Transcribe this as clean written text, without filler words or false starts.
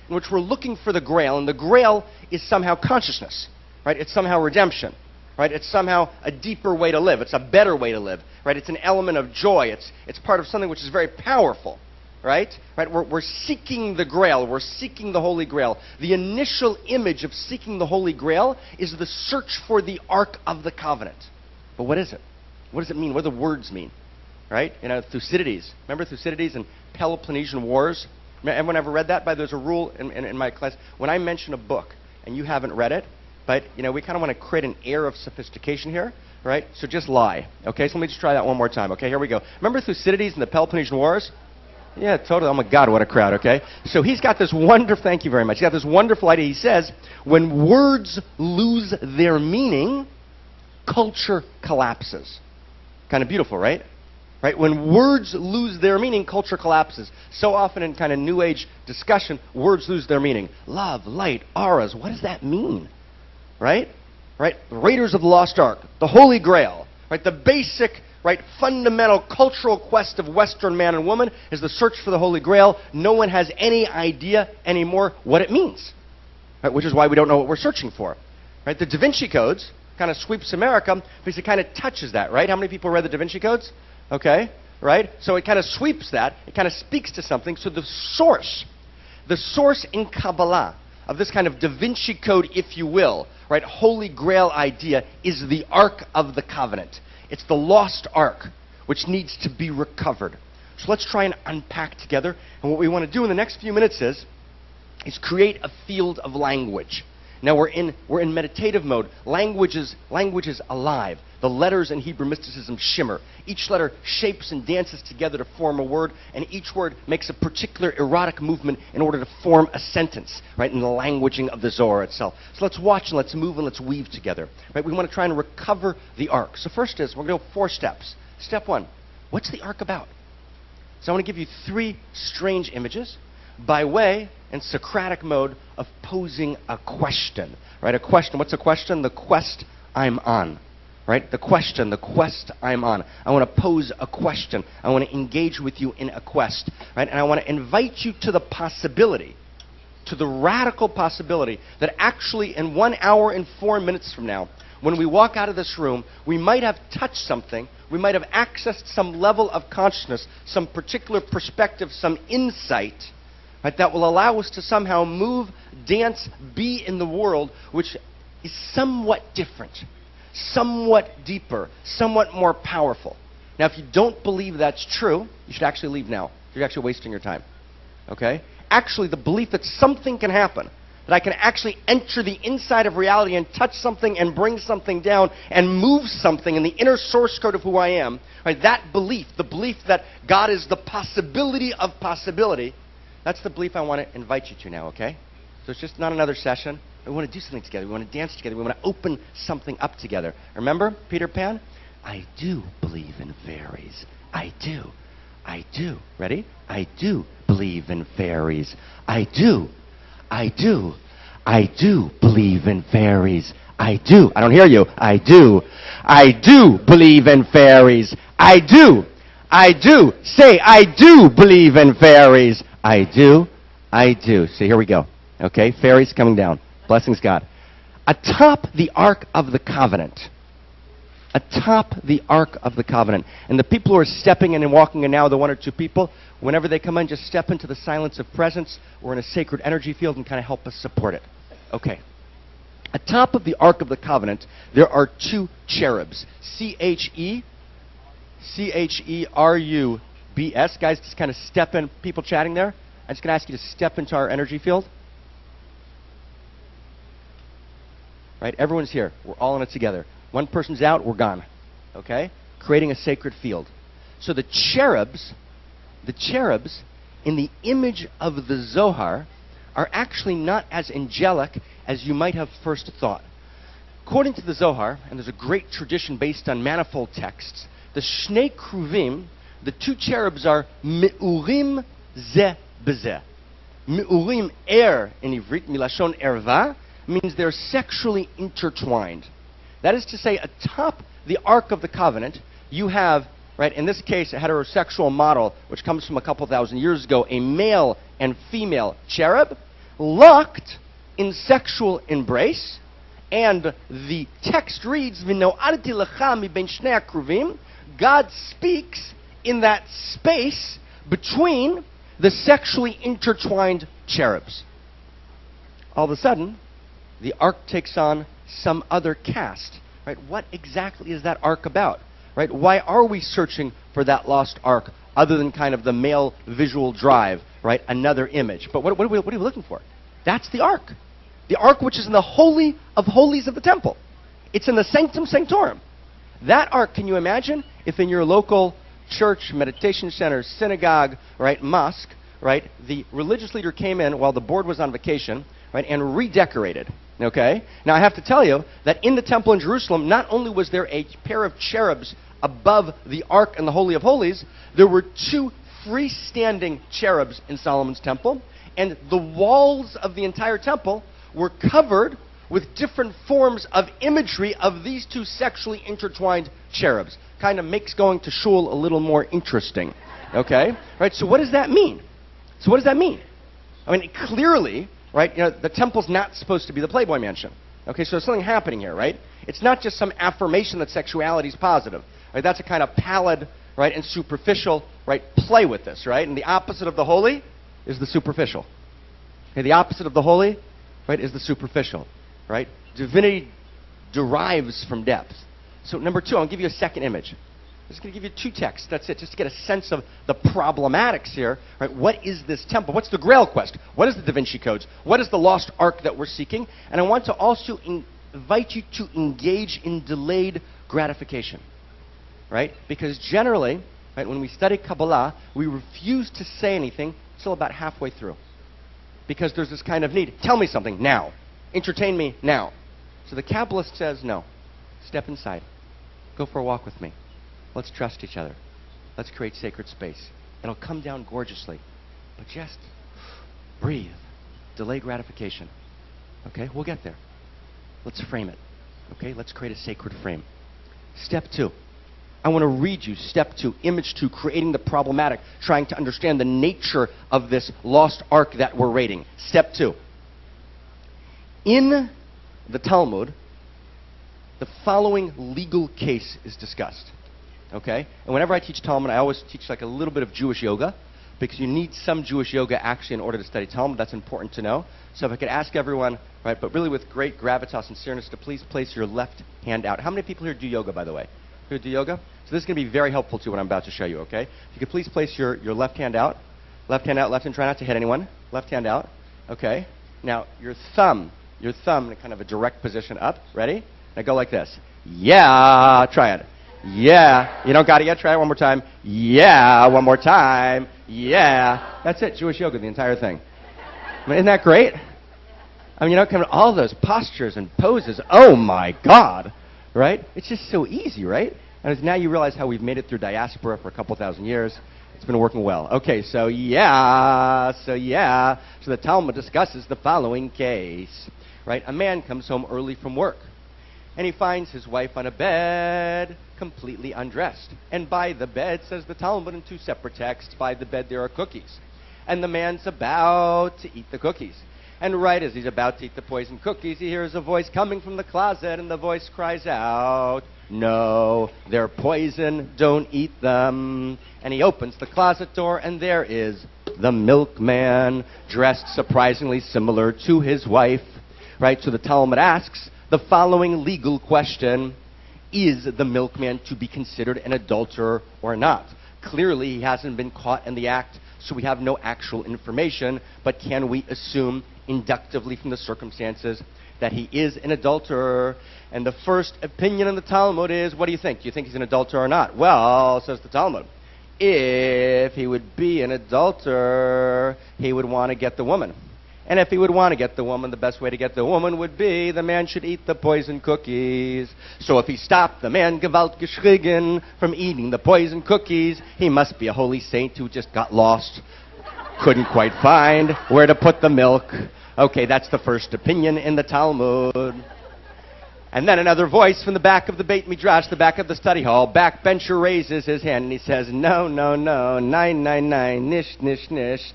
in which we're looking for the Grail, and the Grail is somehow consciousness, right? It's somehow redemption, right? It's somehow a deeper way to live. It's a better way to live, right? It's an element of joy. It's part of something which is very powerful, right? Right? We're seeking the Grail. We're seeking the Holy Grail. The initial image of seeking the Holy Grail is the search for the Ark of the Covenant. But what is it? What does it mean? What do the words mean? Right? You know, Thucydides. Remember Thucydides and Peloponnesian Wars? Everyone ever read that? But there's a rule in my class. When I mention a book and you haven't read it, but you know, we kind of want to create an air of sophistication here, right? So just lie. Okay, so let me just try that one more time. Okay, here we go. Remember Thucydides and the Peloponnesian Wars? Yeah, totally. Oh my God, what a crowd, okay? So he's got this wonderful, thank you very much. He's got this wonderful idea. He says, when words lose their meaning, culture collapses. Kind of beautiful, right? Right? When words lose their meaning, culture collapses. So often in kind of New Age discussion, words lose their meaning. Love, light, auras, what does that mean? Right? Right? The Raiders of the Lost Ark, the Holy Grail, right? The basic, right, fundamental cultural quest of Western man and woman is the search for the Holy Grail. No one has any idea anymore what it means, right? Which is why we don't know what we're searching for. Right? The Da Vinci Codes kind of sweeps America because it kind of touches that, right? How many people read the Da Vinci Codes? Okay, right? So it kind of sweeps that. It kind of speaks to something. So the source in Kabbalah of this kind of Da Vinci Code, if you will, right, Holy Grail idea is the Ark of the Covenant. It's the lost Ark, which needs to be recovered. So let's try and unpack together. And what we want to do in the next few minutes is create a field of language. Now we're in meditative mode. Language is alive. The letters in Hebrew mysticism shimmer. Each letter shapes and dances together to form a word, and each word makes a particular erotic movement in order to form a sentence, right, in the languaging of the Zohar itself. So let's watch and let's move and let's weave together. Right? We want to try and recover the Ark. So first is, we're going to go 4 steps. Step 1, what's the Ark about? So I want to give you 3 strange images by way, in Socratic mode, of posing a question. Right? A question. What's a question? The quest I'm on. Right? The question, the quest I'm on. I want to pose a question. I want to engage with you in a quest. Right? And I want to invite you to the possibility, to the radical possibility, that actually in 1 hour and 4 minutes from now, when we walk out of this room, we might have touched something, we might have accessed some level of consciousness, some particular perspective, some insight, right, that will allow us to somehow move, dance, be in the world, which is somewhat different, somewhat deeper, somewhat more powerful. Now, if you don't believe that's true, you should actually leave now. You're actually wasting your time. Okay? Actually, the belief that something can happen, that I can actually enter the inside of reality and touch something and bring something down and move something in the inner source code of who I am, right, that belief, the belief that God is the possibility of possibility, that's the belief I want to invite you to now, okay? So it's just not another session. We want to do something together. We want to dance together. We want to open something up together. Remember Peter Pan? I do believe in fairies. I do. I do. Ready? I do believe in fairies. I do. I do. I do believe in fairies. I do. I don't hear you. I do. I do believe in fairies. I do. I do. Say, I do believe in fairies. I do. I do. So here we go. Okay? Fairies coming down. Blessings, God. Atop the Ark of the Covenant. Atop the Ark of the Covenant. And the people who are stepping in and walking in now, the 1 or 2 people, whenever they come in, just step into the silence of presence. We're in a sacred energy field and kind of help us support it. Okay. Atop of the Ark of the Covenant, there are 2 cherubs. C-H-E-R-U-B-S. Guys, just kind of step in. People chatting there, I'm just going to ask you to step into our energy field. Right? Everyone's here. We're all in it together. One person's out, we're gone. Okay? Creating a sacred field. So the cherubs in the image of the Zohar are actually not as angelic as you might have first thought. According to the Zohar, and there's a great tradition based on manifold texts, the Shnei Kruvim, the 2 cherubs, are Me'urim Ze B'Ze. Me'urim, in Ivrit, milashon erva, means they're sexually intertwined. That is to say, atop the Ark of the Covenant, you have, right, in this case, a heterosexual model, which comes from a couple thousand years ago, a male and female cherub. locked in sexual embrace, and the text reads, "V'no'adti lecha mi bein shnei hakruvim." God speaks in that space between the sexually intertwined cherubs. All of a sudden, the ark takes on some other cast. Right? What exactly is that ark about? Right? Why are we searching for that lost ark other than kind of the male visual drive, right? Another image. But what are we looking for? That's the ark. The ark which is in the Holy of Holies of the temple. It's in the Sanctum Sanctorum. That ark, can you imagine if in your local church, meditation center, synagogue, right, mosque, right, the religious leader came in while the board was on vacation, right, and redecorated. Okay? Now I have to tell you that in the temple in Jerusalem, not only was there a pair of cherubs above the ark and the Holy of Holies, there were two freestanding cherubs in Solomon's temple, and the walls of the entire temple were covered with different forms of imagery of these two sexually intertwined cherubs. Kind of makes going to shul a little more interesting. Okay? Right? So what does that mean? I mean, clearly, right, the temple's not supposed to be the Playboy Mansion. Okay, so there's something happening here, right? It's not just some affirmation that sexuality is positive. Right? That's a kind of pallid, right, and superficial, right, play with this, right? And the opposite of the holy is the superficial. Okay, the opposite of the holy, right, is the superficial, right? Divinity derives from depth. So number two, I'll give you a second image. I'm just going to give you two texts. That's it, just to get a sense of the problematics here. Right? What is this temple? What's the Grail quest? What is the Da Vinci Codes? What is the lost ark that we're seeking? And I want to also invite you to engage in delayed gratification. Right? Because generally, right, when we study Kabbalah, we refuse to say anything until about halfway through. Because there's this kind of need. Tell me something now. Entertain me now. So the Kabbalist says, no. Step inside. Go for a walk with me. Let's trust each other. Let's create sacred space. It'll come down gorgeously. But just breathe. Delay gratification. Okay? We'll get there. Let's frame it. Okay? Let's create a sacred frame. Step two. I want to read you step two, image two, creating the problematic, trying to understand the nature of this lost ark that we're raiding. Step two. In the Talmud, the following legal case is discussed. Okay? And whenever I teach Talmud, I always teach like a little bit of Jewish yoga, because you need some Jewish yoga actually in order to study Talmud. That's important to know. So if I could ask everyone, right, but really with great gravitas and sincereness, to please place your left hand out. How many people here do yoga, by the way? Who do yoga? So this is going to be very helpful to what I'm about to show you, okay? If you could please place your left hand out. Left hand out, left hand, try not to hit anyone. Left hand out. Okay? Now, your thumb in kind of a direct position up. Ready? Now go like this. Yeah! Try it. Yeah. You don't got it yet? Try it one more time. Yeah. One more time. Yeah. That's it. Jewish yoga, the entire thing. I mean, isn't that great? I mean, kind of all those postures and poses. Oh, my God. Right? It's just so easy, right? And now you realize how we've made it through diaspora for a couple thousand years. It's been working well. Okay, so yeah. So the Talmud discusses the following case. Right? A man comes home early from work, and he finds his wife on a bed, completely undressed. And by the bed, says the Talmud in two separate texts, by the bed there are cookies. And the man's about to eat the cookies. And right as he's about to eat the poisoned cookies, he hears a voice coming from the closet, and the voice cries out, "No, they're poison, don't eat them." And he opens the closet door, and there is the milkman, dressed surprisingly similar to his wife. Right? So the Talmud asks the following legal question: is the milkman to be considered an adulterer or not? Clearly, he hasn't been caught in the act, so we have no actual information, but can we assume inductively from the circumstances that he is an adulterer? And the first opinion in the Talmud is, what do you think? Do you think he's an adulterer or not? Well, says the Talmud, if he would be an adulterer, he would want to get the woman. And if he would want to get the woman, the best way to get the woman would be the man should eat the poison cookies. So if he stopped the man gewalt geschrigen from eating the poison cookies, he must be a holy saint who just got lost, couldn't quite find where to put the milk. Okay, that's the first opinion in the Talmud. And then another voice from the back of the Beit Midrash, the back of the study hall, backbencher raises his hand and he says, "No, no, no, 999, nish, nish, nish.